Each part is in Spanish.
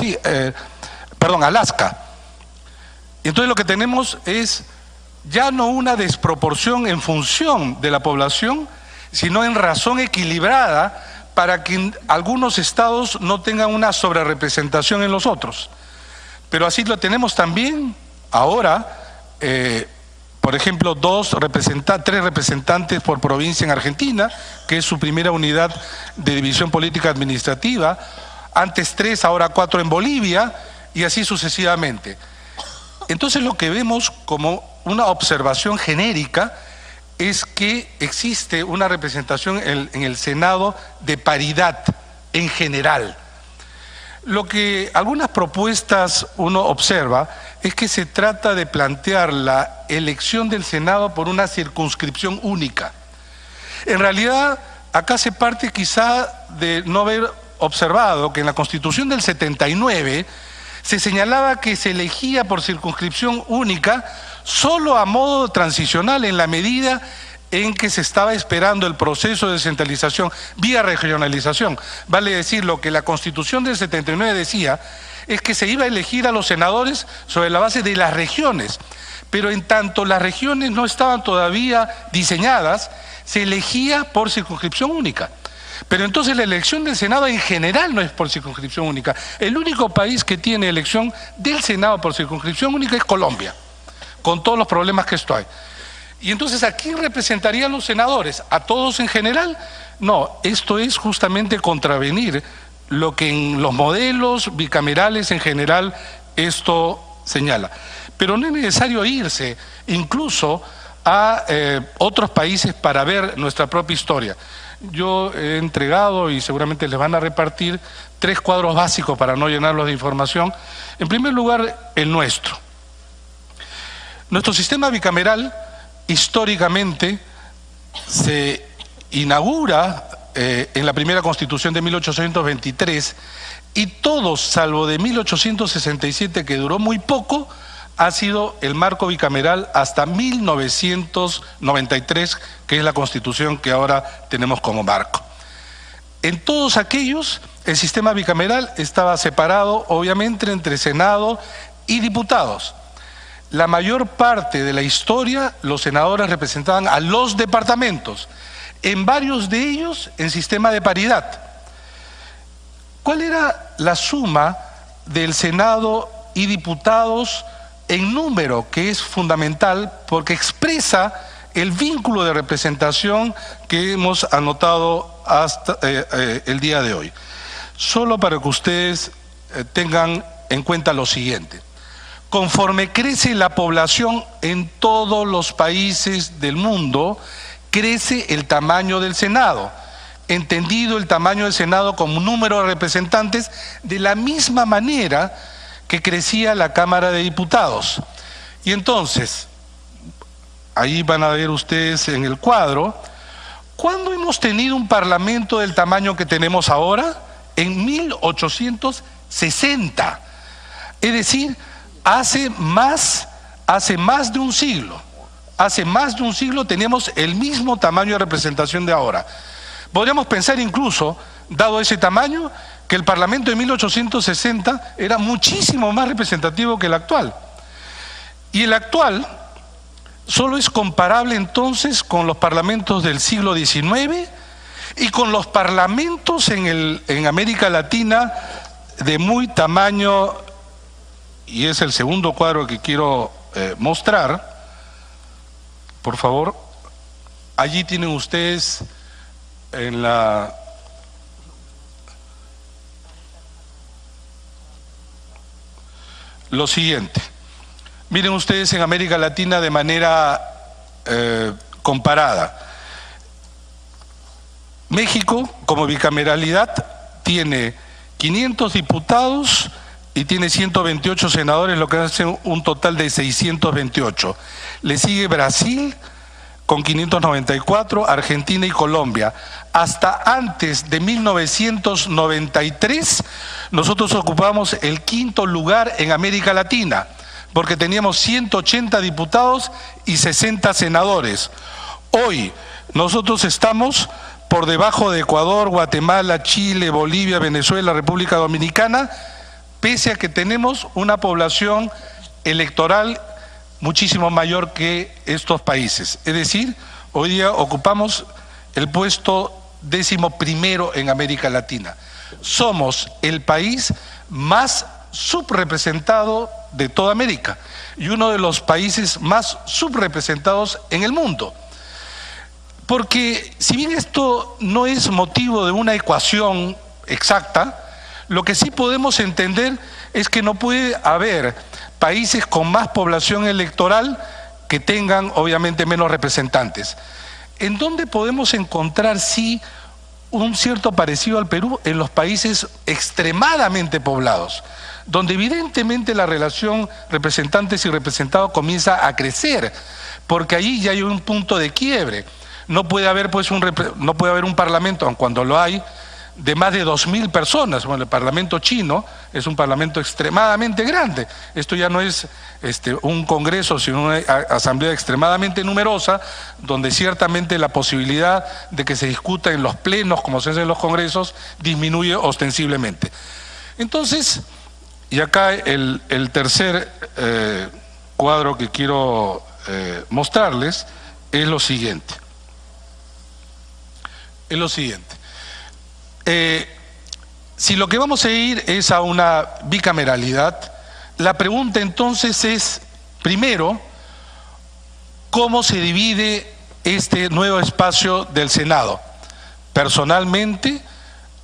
sí, perdón, Alaska. Entonces lo que tenemos es ya no una desproporción en función de la población, sino en razón equilibrada para que algunos estados no tengan una sobrerepresentación en los otros. Pero así lo tenemos también ahora, por ejemplo, tres representantes por provincia en Argentina, que es su primera unidad de división política administrativa, antes 3, ahora 4 en Bolivia, y así sucesivamente. Entonces lo que vemos como una observación genérica es que existe una representación en el Senado de paridad en general. Lo que algunas propuestas uno observa es que se trata de plantear la elección del Senado por una circunscripción única. En realidad, acá se parte quizá de no haber observado que en la Constitución del 79 se señalaba que se elegía por circunscripción única solo a modo transicional en la medida en que se estaba esperando el proceso de descentralización vía regionalización. Vale decir, lo que la Constitución del 79 decía es que se iba a elegir a los senadores sobre la base de las regiones, pero en tanto las regiones no estaban todavía diseñadas, se elegía por circunscripción única. Pero entonces la elección del Senado en general no es por circunscripción única. El único país que tiene elección del Senado por circunscripción única es Colombia, con todos los problemas que esto hay. Y entonces, ¿a quién representarían los senadores? ¿A todos en general? No, esto es justamente contravenir lo que en los modelos bicamerales en general esto señala. Pero no es necesario irse incluso a otros países para ver nuestra propia historia. Yo he entregado, y seguramente les van a repartir, 3 cuadros básicos para no llenarlos de información. En primer lugar, el nuestro. Nuestro sistema bicameral históricamente se inaugura en la primera Constitución de 1823 y todos, salvo de 1867, que duró muy poco, ha sido el marco bicameral hasta 1993, que es la Constitución que ahora tenemos como marco. En todos aquellos, el sistema bicameral estaba separado, obviamente, entre Senado y diputados. La mayor parte de la historia, los senadores representaban a los departamentos, en varios de ellos en sistema de paridad. ¿Cuál era la suma del Senado y diputados en número, que es fundamental porque expresa el vínculo de representación que hemos anotado hasta el día de hoy? Solo para que ustedes tengan en cuenta lo siguiente. Conforme crece la población en todos los países del mundo, crece el tamaño del Senado, entendido el tamaño del Senado como un número de representantes de la misma manera que crecía la Cámara de Diputados. Y entonces, ahí van a ver ustedes en el cuadro, ¿cuándo hemos tenido un parlamento del tamaño que tenemos ahora? En 1860. Es decir, hace más de un siglo. Hace más de un siglo teníamos el mismo tamaño de representación de ahora. Podríamos pensar incluso, dado ese tamaño, que el Parlamento de 1860 era muchísimo más representativo que el actual. Y el actual solo es comparable entonces con los parlamentos del siglo XIX y con los parlamentos en América Latina de muy tamaño, y es el segundo cuadro que quiero mostrar. Por favor, allí tienen ustedes en lo siguiente. Miren ustedes en América Latina de manera comparada. México, como bicameralidad, tiene 500 diputados y tiene 128 senadores, lo que hace un total de 628. Le sigue Brasil con 594, Argentina y Colombia. Hasta antes de 1993, nosotros ocupamos el 5º lugar en América Latina, porque teníamos 180 diputados y 60 senadores. Hoy nosotros estamos por debajo de Ecuador, Guatemala, Chile, Bolivia, Venezuela, República Dominicana, pese a que tenemos una población electoral muchísimo mayor que estos países. Es decir, hoy día ocupamos el puesto 11º en América Latina. Somos el país más subrepresentado de toda América y uno de los países más subrepresentados en el mundo. Porque si bien esto no es motivo de una ecuación exacta, lo que sí podemos entender es que no puede haber países con más población electoral que tengan obviamente menos representantes. ¿En dónde podemos encontrar sí un cierto parecido al Perú? En los países extremadamente poblados, donde evidentemente la relación representantes y representados comienza a crecer, porque ahí ya hay un punto de quiebre. No puede haber pues no puede haber un parlamento, aun cuando lo hay, de más de 2.000 personas. Bueno, el parlamento chino es un parlamento extremadamente grande. Esto ya no es un congreso, sino una asamblea extremadamente numerosa, donde ciertamente la posibilidad de que se discuta en los plenos, como se hace en los congresos, disminuye ostensiblemente. Entonces, y acá el tercer cuadro que quiero mostrarles es lo siguiente. Si lo que vamos a ir es a una bicameralidad, la pregunta entonces es, primero, ¿cómo se divide este nuevo espacio del Senado? Personalmente,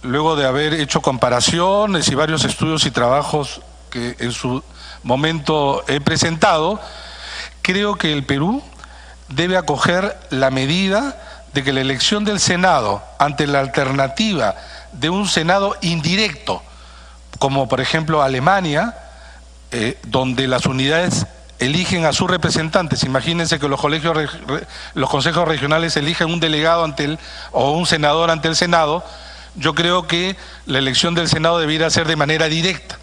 luego de haber hecho comparaciones y varios estudios y trabajos que en su momento he presentado, creo que el Perú debe acoger la medida de que la elección del Senado ante la alternativa de un Senado indirecto, como por ejemplo Alemania, donde las unidades eligen a sus representantes. Imagínense que los consejos regionales eligen un delegado o un senador ante el Senado. Yo creo que la elección del Senado debiera ser de manera directa.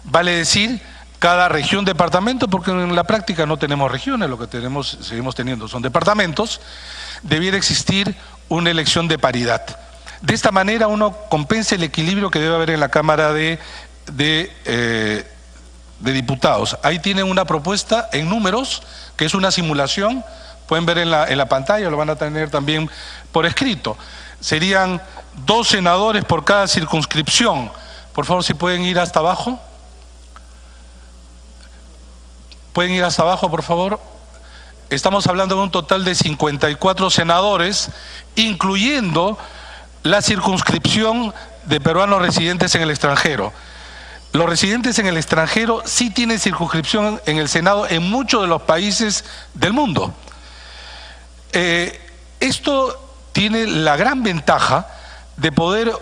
Vale decir, cada región, departamento, porque en la práctica no tenemos regiones, lo que seguimos teniendo son departamentos. Debiera existir una elección de paridad. De esta manera uno compensa el equilibrio que debe haber en la Cámara de Diputados. Ahí tienen una propuesta en números, que es una simulación, pueden ver en la pantalla, lo van a tener también por escrito. Serían 2 senadores por cada circunscripción. Por favor, si pueden ir hasta abajo. ¿Pueden ir hasta abajo, por favor? Estamos hablando de un total de 54 senadores, incluyendo la circunscripción de peruanos residentes en el extranjero. Los residentes en el extranjero sí tienen circunscripción en el Senado en muchos de los países del mundo. Esto tiene la gran ventaja de poder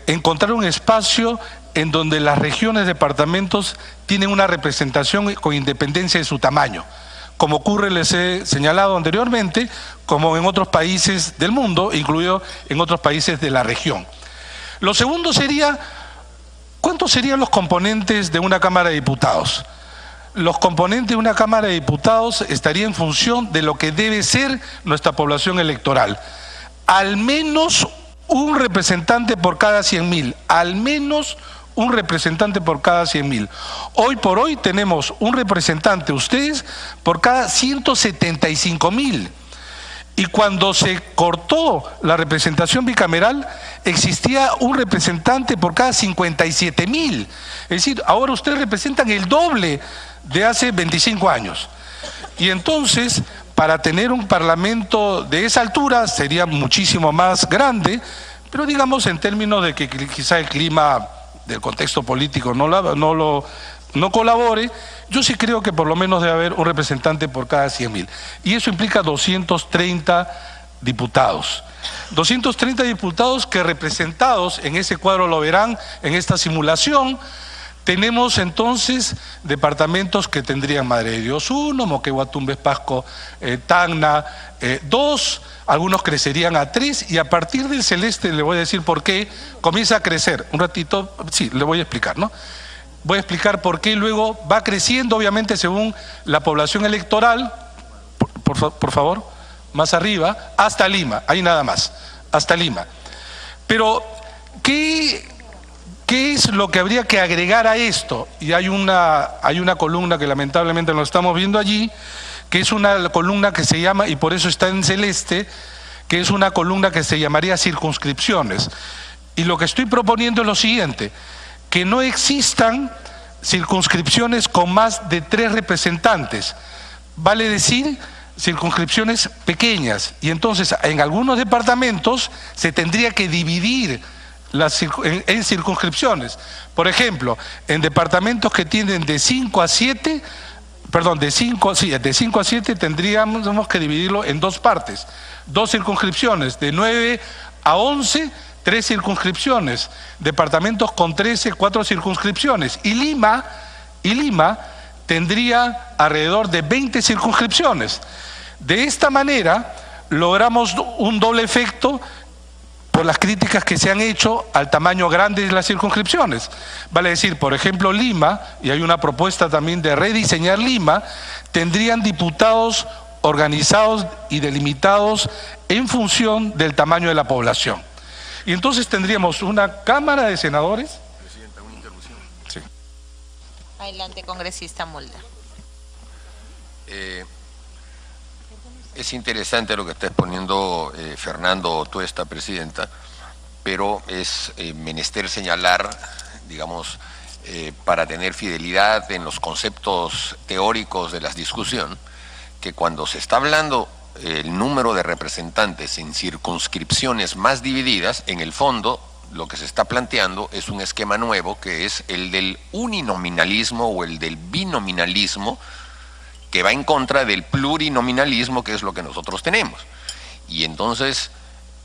encontrar un espacio en donde las regiones, departamentos tienen una representación con independencia de su tamaño, como ocurre, les he señalado anteriormente, como en otros países del mundo, incluido en otros países de la región. Lo segundo sería, ¿cuántos serían los componentes de una Cámara de Diputados? Los componentes de una Cámara de Diputados estarían en función de lo que debe ser nuestra población electoral. Al menos un representante por cada 100.000, al menos un representante por cada 100.000. Hoy por hoy tenemos un representante, ustedes, por cada 175.000. Y cuando se cortó la representación bicameral, existía un representante por cada 57.000. Es decir, ahora ustedes representan el doble de hace 25 años. Y entonces, para tener un parlamento de esa altura, sería muchísimo más grande, pero digamos en términos de que quizá el clima del contexto político no colabore, yo sí creo que por lo menos debe haber un representante por cada 100.000. Y eso implica 230 diputados. 230 diputados que representados, en ese cuadro lo verán, en esta simulación, tenemos entonces departamentos que tendrían Madre de Dios 1, Moquegua, Tumbes, Pasco, Tacna 2, algunos crecerían a 3 y a partir del celeste, le voy a decir por qué, comienza a crecer. Un ratito, sí, le voy a explicar, ¿no? Voy a explicar por qué luego va creciendo, obviamente, según la población electoral, por favor, más arriba, hasta Lima, ahí nada más, hasta Lima. Pero, ¿qué ¿Qué es lo que habría que agregar a esto? Y hay una columna que lamentablemente no estamos viendo allí, que es una columna que se llama, y por eso está en celeste, que es una columna que se llamaría circunscripciones. Y lo que estoy proponiendo es lo siguiente, que no existan circunscripciones con más de 3 representantes, vale decir circunscripciones pequeñas, y entonces en algunos departamentos se tendría que dividir en circunscripciones. Por ejemplo, en departamentos que tienen de 5 a 7, perdón, de 5 a 7 tendríamos que dividirlo en 2 partes, 2 circunscripciones, de 9 a 11, 3 circunscripciones, departamentos con 13, 4 circunscripciones, y Lima tendría alrededor de 20 circunscripciones. De esta manera logramos un doble efecto por las críticas que se han hecho al tamaño grande de las circunscripciones. Vale decir, por ejemplo, Lima, y hay una propuesta también de rediseñar Lima, tendrían diputados organizados y delimitados en función del tamaño de la población. Y entonces tendríamos una Cámara de Senadores. Presidenta, una interrupción. Sí. Adelante, congresista Mulder. Es interesante lo que está exponiendo Fernando Tuesta, presidenta, pero es menester señalar, digamos, para tener fidelidad en los conceptos teóricos de la discusión, que cuando se está hablando el número de representantes en circunscripciones más divididas, en el fondo lo que se está planteando es un esquema nuevo, que es el del uninominalismo o el del binominalismo, que va en contra del plurinominalismo, que es lo que nosotros tenemos. Y entonces,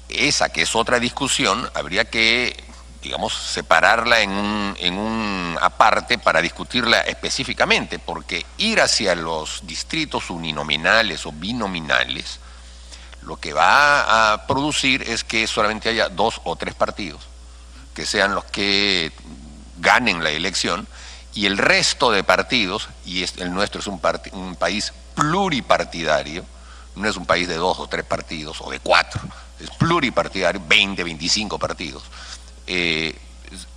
esa que es otra discusión, habría que, digamos, separarla en un aparte para discutirla específicamente, porque ir hacia los distritos uninominales o binominales, lo que va a producir es que solamente haya 2 o 3 partidos, que sean los que ganen la elección, y el resto de partidos, y el nuestro es un país pluripartidario, no es un país de 2 o 3 partidos o de 4, es pluripartidario, 20, 25 partidos,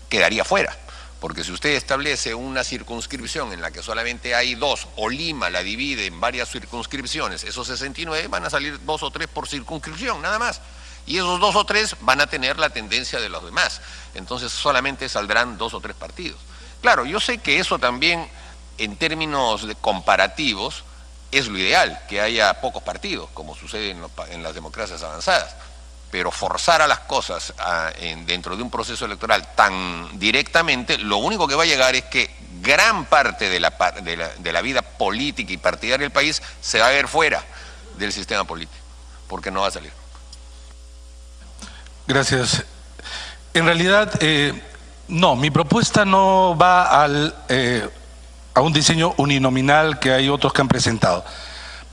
quedaría fuera. Porque si usted establece una circunscripción en la que solamente hay 2, o Lima la divide en varias circunscripciones, esos 69 van a salir 2 o 3 por circunscripción, nada más. Y esos 2 o 3 van a tener la tendencia de los demás. Entonces solamente saldrán 2 o 3 partidos. Claro, yo sé que eso también, en términos comparativos, es lo ideal, que haya pocos partidos, como sucede en las democracias avanzadas. Pero forzar a las cosas dentro de un proceso electoral tan directamente, lo único que va a llegar es que gran parte de la vida política y partidaria del país se va a ver fuera del sistema político, porque no va a salir. Gracias. En realidad, no, mi propuesta no va a un diseño uninominal que hay otros que han presentado.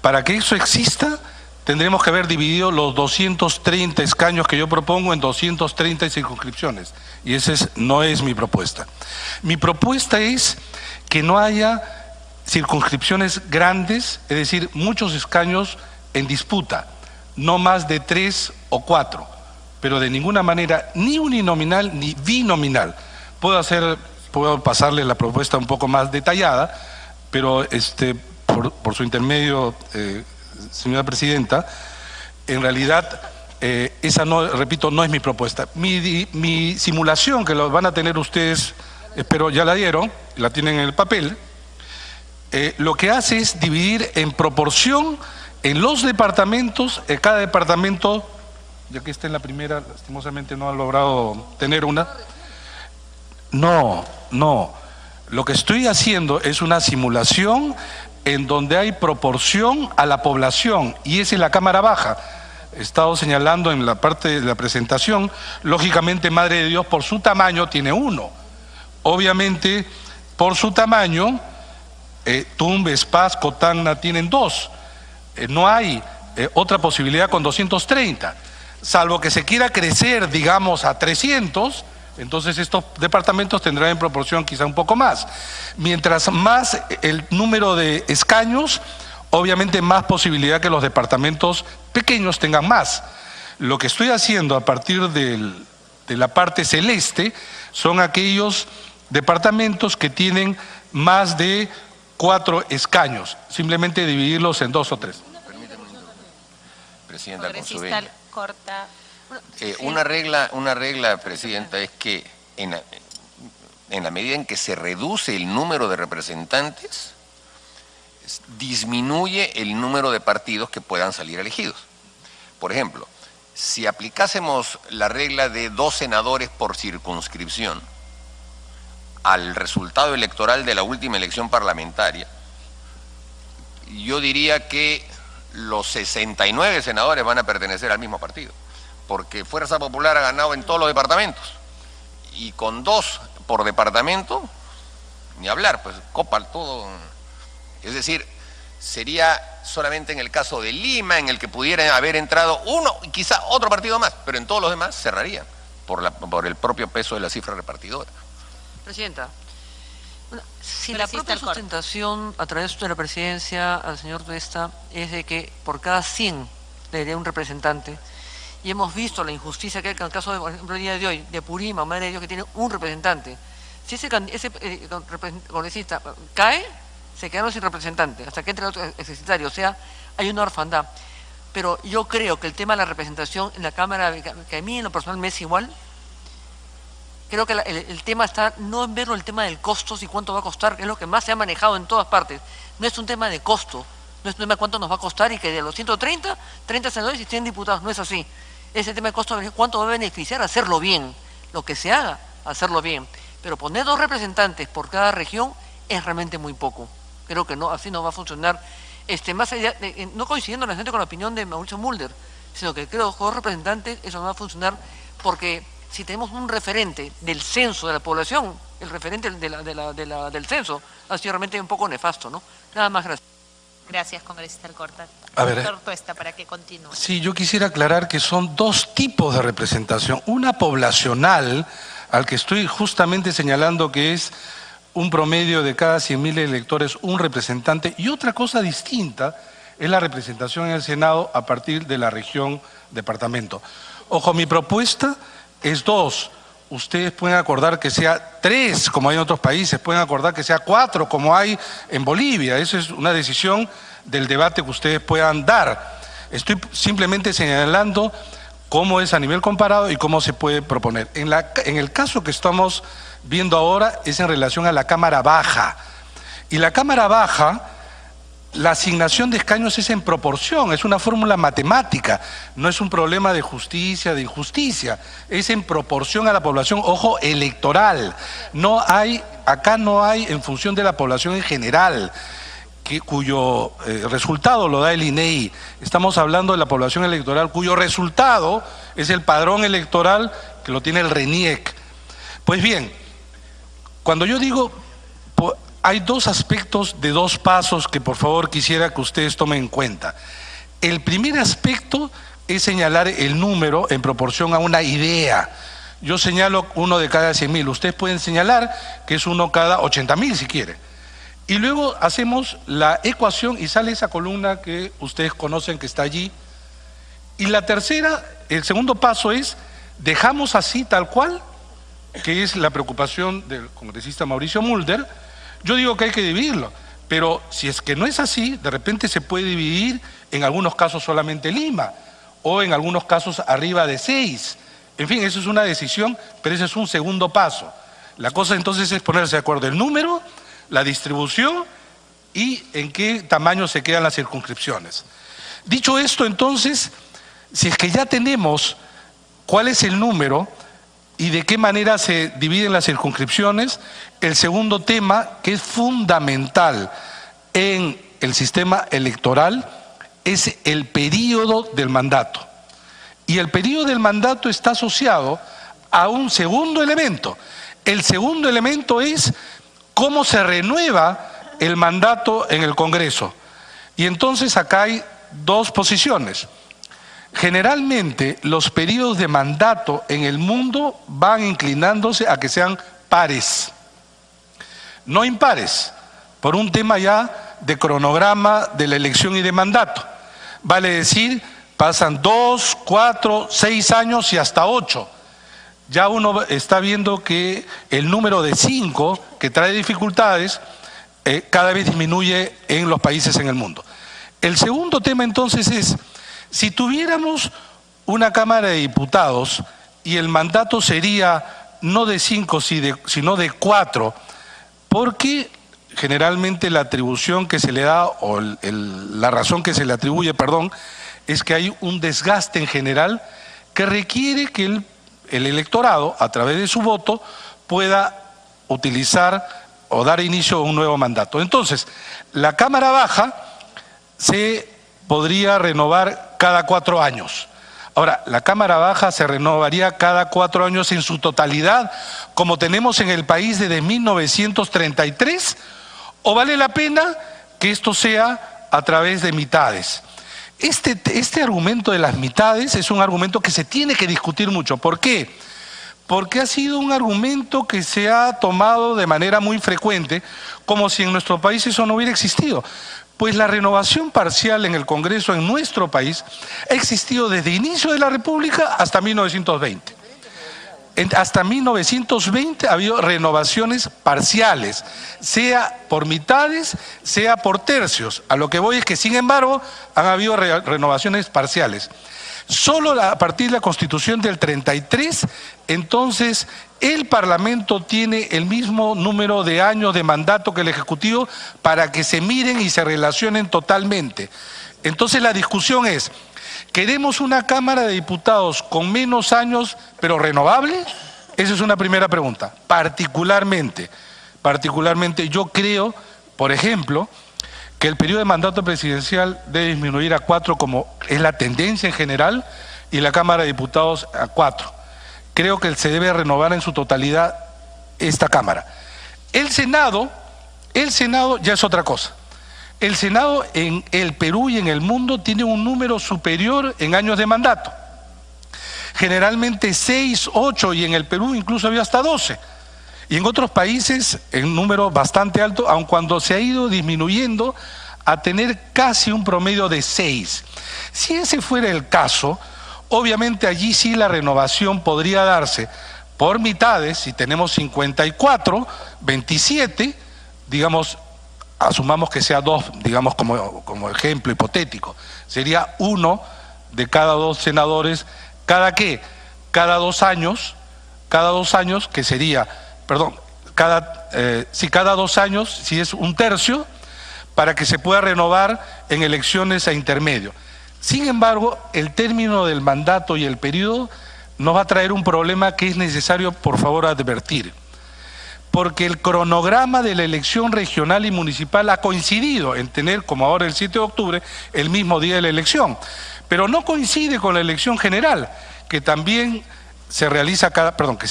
Para que eso exista, tendremos que haber dividido los 230 escaños que yo propongo en 230 circunscripciones. Y esa no es mi propuesta. Mi propuesta es que no haya circunscripciones grandes, es decir, muchos escaños en disputa, no más de 3 o 4, pero de ninguna manera ni uninominal ni binominal. Puedo pasarle la propuesta un poco más detallada, pero por su intermedio, señora presidenta, en realidad esa no, repito, no es mi propuesta. Mi simulación, que lo van a tener ustedes, espero ya la dieron, la tienen en el papel, lo que hace es dividir en proporción en los departamentos, cada departamento, ya que está en la primera, lastimosamente no ha logrado tener una. No, lo que estoy haciendo es una simulación en donde hay proporción a la población, y esa es la Cámara Baja. He estado señalando en la parte de la presentación, lógicamente Madre de Dios por su tamaño tiene 1. Obviamente, por su tamaño, Tumbes, Paz, Cotana tienen 2. No hay otra posibilidad con 230, salvo que se quiera crecer, digamos, a 300, entonces estos departamentos tendrán en proporción quizá un poco más. Mientras más el número de escaños, obviamente más posibilidad que los departamentos pequeños tengan más. Lo que estoy haciendo a partir de la parte celeste son aquellos departamentos que tienen más de 4 escaños, simplemente dividirlos en 2 o 3. Presidenta Congresista Consuegra. Corta. Una regla, Presidenta, es que en la medida en que se reduce el número de representantes, disminuye el número de partidos que puedan salir elegidos. Por ejemplo, si aplicásemos la regla de 2 senadores por circunscripción al resultado electoral de la última elección parlamentaria, yo diría que los 69 senadores van a pertenecer al mismo partido, porque Fuerza Popular ha ganado en todos los departamentos, y con 2 por departamento, ni hablar, pues copa todo. Es decir, sería solamente en el caso de Lima en el que pudiera haber entrado uno y quizá otro partido más, pero en todos los demás cerrarían por el propio peso de la cifra repartidora. Presidenta, si la Congresista propia Alcorta. sustentación a través de la presidencia al señor Tuesta es de que por cada 100 le daría un representante, y hemos visto la injusticia que hay en el caso, por ejemplo, el día de hoy, de Purímac, Madre de Dios, que tiene un representante. Si ese congresista cae, se quedaron sin representante, hasta que entre el otro exercitario, o sea, hay una orfandad. Pero yo creo que el tema de la representación en la Cámara, que a mí en lo personal me es igual, creo que el tema está no en verlo el tema del costo y cuánto va a costar, que es lo que más se ha manejado en todas partes. No es un tema de costo, no es un tema de cuánto nos va a costar y que de los 130, 30 senadores y 100 diputados, no es así. Ese tema de costo, cuánto va a beneficiar hacerlo bien, lo que se haga, hacerlo bien. Pero poner 2 representantes por cada región es realmente muy poco. Creo que no, así no va a funcionar. Más allá no coincidiendo con la opinión de Mauricio Mulder, sino que creo que 2 representantes eso no va a funcionar, porque si tenemos un referente del censo de la población, el referente del censo ha sido realmente un poco nefasto, ¿no? Nada más, gracias. Gracias, congresista Alcorta. A ver, Doctor Tuesta, para que continúe. Sí, yo quisiera aclarar que son 2 tipos de representación. Una poblacional, al que estoy justamente señalando que es un promedio de cada 100.000 electores, un representante, y otra cosa distinta es la representación en el Senado a partir de la región, departamento. Ojo, mi propuesta es 2. Ustedes pueden acordar que sea 3, como hay en otros países, pueden acordar que sea 4, como hay en Bolivia. Eso es una decisión del debate que ustedes puedan dar. Estoy simplemente señalando cómo es a nivel comparado y cómo se puede proponer. En el caso que estamos viendo ahora es en relación a la Cámara Baja. Y la Cámara Baja, la asignación de escaños es en proporción, es una fórmula matemática, no es un problema de justicia, de injusticia, es en proporción a la población, ojo, electoral. Acá no hay en función de la población en general, cuyo resultado lo da el INEI. Estamos hablando de la población electoral cuyo resultado es el padrón electoral que lo tiene el RENIEC. Pues bien, cuando yo digo, hay 2 aspectos de 2 pasos que por favor quisiera que ustedes tomen en cuenta. El primer aspecto es señalar el número en proporción a una idea. Yo señalo 1 de cada 100.000, ustedes pueden señalar que es 1 cada 80.000 si quieren. Y luego hacemos la ecuación y sale esa columna que ustedes conocen que está allí. Y el segundo paso es, dejamos así tal cual, que es la preocupación del congresista Mauricio Mulder. Yo digo que hay que dividirlo, pero si es que no es así, de repente se puede dividir en algunos casos solamente Lima, o en algunos casos arriba de 6. En fin, eso es una decisión, pero ese es un segundo paso. La cosa entonces es ponerse de acuerdo el número, la distribución y en qué tamaño se quedan las circunscripciones. Dicho esto, entonces, si es que ya tenemos cuál es el número y de qué manera se dividen las circunscripciones, el segundo tema, que es fundamental en el sistema electoral, es el período del mandato. Y el período del mandato está asociado a un segundo elemento. El segundo elemento es cómo se renueva el mandato en el Congreso. Y entonces acá hay 2 posiciones. Generalmente los periodos de mandato en el mundo van inclinándose a que sean pares, no impares, por un tema ya de cronograma de la elección y de mandato. Vale decir, pasan 2, 4, 6 años y hasta 8. ya uno está viendo que el número de 5, que trae dificultades, cada vez disminuye en los países en el mundo. El segundo tema entonces es, si tuviéramos una Cámara de Diputados y el mandato sería no de 5, sino de 4, porque generalmente la atribución que se le da, o la razón que se le atribuye, perdón, es que hay un desgaste en general que requiere que el electorado, a través de su voto, pueda utilizar o dar inicio a un nuevo mandato. Entonces, la Cámara Baja se podría renovar cada 4 años. Ahora, la Cámara Baja se renovaría cada 4 años en su totalidad, como tenemos en el país desde 1933, o vale la pena que esto sea a través de mitades. Este argumento de las mitades es un argumento que se tiene que discutir mucho. ¿Por qué? Porque ha sido un argumento que se ha tomado de manera muy frecuente, como si en nuestro país eso no hubiera existido. Pues la renovación parcial en el Congreso en nuestro país ha existido desde el inicio de la República hasta 1920. Hasta 1920 ha habido renovaciones parciales, sea por mitades, sea por tercios. A lo que voy es que, sin embargo, han habido renovaciones parciales. Solo a partir de la Constitución del 33, entonces, el Parlamento tiene el mismo número de años de mandato que el Ejecutivo para que se miren y se relacionen totalmente. Entonces la discusión es, ¿queremos una Cámara de Diputados con menos años pero renovable? Esa es una primera pregunta. Particularmente yo creo, por ejemplo, que el periodo de mandato presidencial debe disminuir a 4, como es la tendencia en general, y la Cámara de Diputados a 4. Creo que se debe renovar en su totalidad esta Cámara. El Senado ya es otra cosa. El Senado en el Perú y en el mundo tiene un número superior en años de mandato. Generalmente 6, 8 y en el Perú incluso había hasta 12. Y en otros países en número bastante alto, aun cuando se ha ido disminuyendo a tener casi un promedio de 6. Si ese fuera el caso, obviamente allí sí la renovación podría darse por mitades. Si tenemos 54, 27, digamos, asumamos que sea 2, digamos como ejemplo hipotético, sería 1 de cada 2 senadores, ¿cada qué? Cada 2 años, que sería, perdón, cada 2 años, si es un tercio, para que se pueda renovar en elecciones a intermedio. Sin embargo, el término del mandato y el periodo nos va a traer un problema que es necesario, por favor, advertir. Porque el cronograma de la elección regional y municipal ha coincidido en tener, como ahora el 7 de octubre, el mismo día de la elección. Pero no coincide con la elección general, que también se realiza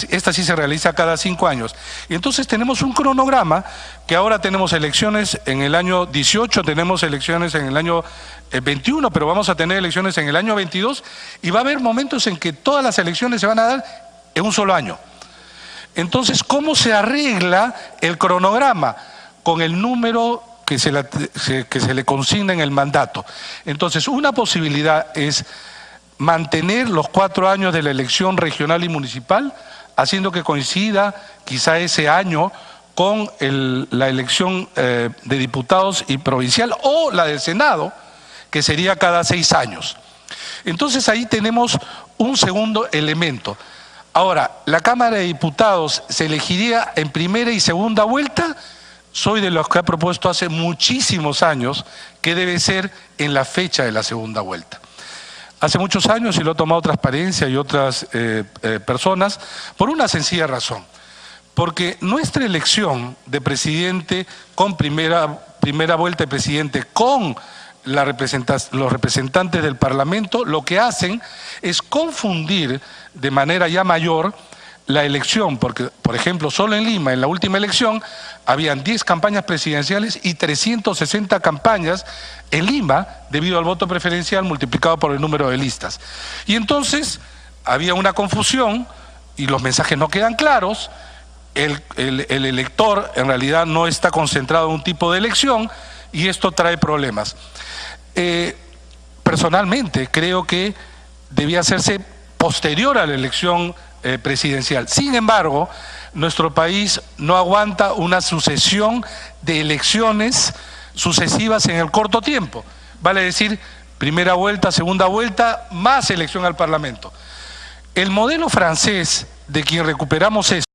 esta sí se realiza cada 5 años. Y entonces tenemos un cronograma que ahora tenemos elecciones en el año 18, tenemos elecciones en el año 21, pero vamos a tener elecciones en el año 22 y va a haber momentos en que todas las elecciones se van a dar en un solo año. Entonces, ¿cómo se arregla el cronograma? Con el número que se le consigna en el mandato. Entonces, una posibilidad es mantener los 4 años de la elección regional y municipal, haciendo que coincida quizá ese año con la elección de diputados y provincial, o la del Senado, que sería cada 6 años. Entonces ahí tenemos un segundo elemento. Ahora, ¿la Cámara de Diputados se elegiría en primera y segunda vuelta? Soy de los que ha propuesto hace muchísimos años que debe ser en la fecha de la segunda vuelta. Hace muchos años, y lo ha tomado Transparencia y otras personas, por una sencilla razón. Porque nuestra elección de presidente con primera vuelta de presidente con los representantes del Parlamento, lo que hacen es confundir de manera ya mayor la elección, porque, por ejemplo, solo en Lima, en la última elección, habían 10 campañas presidenciales y 360 campañas en Lima, debido al voto preferencial multiplicado por el número de listas. Y entonces había una confusión y los mensajes no quedan claros, el elector en realidad no está concentrado en un tipo de elección y esto trae problemas. Personalmente creo que debía hacerse posterior a la elección presidencial. Sin embargo, nuestro país no aguanta una sucesión de elecciones sucesivas en el corto tiempo. Vale decir, primera vuelta, segunda vuelta, más elección al Parlamento. El modelo francés, de quien recuperamos esto,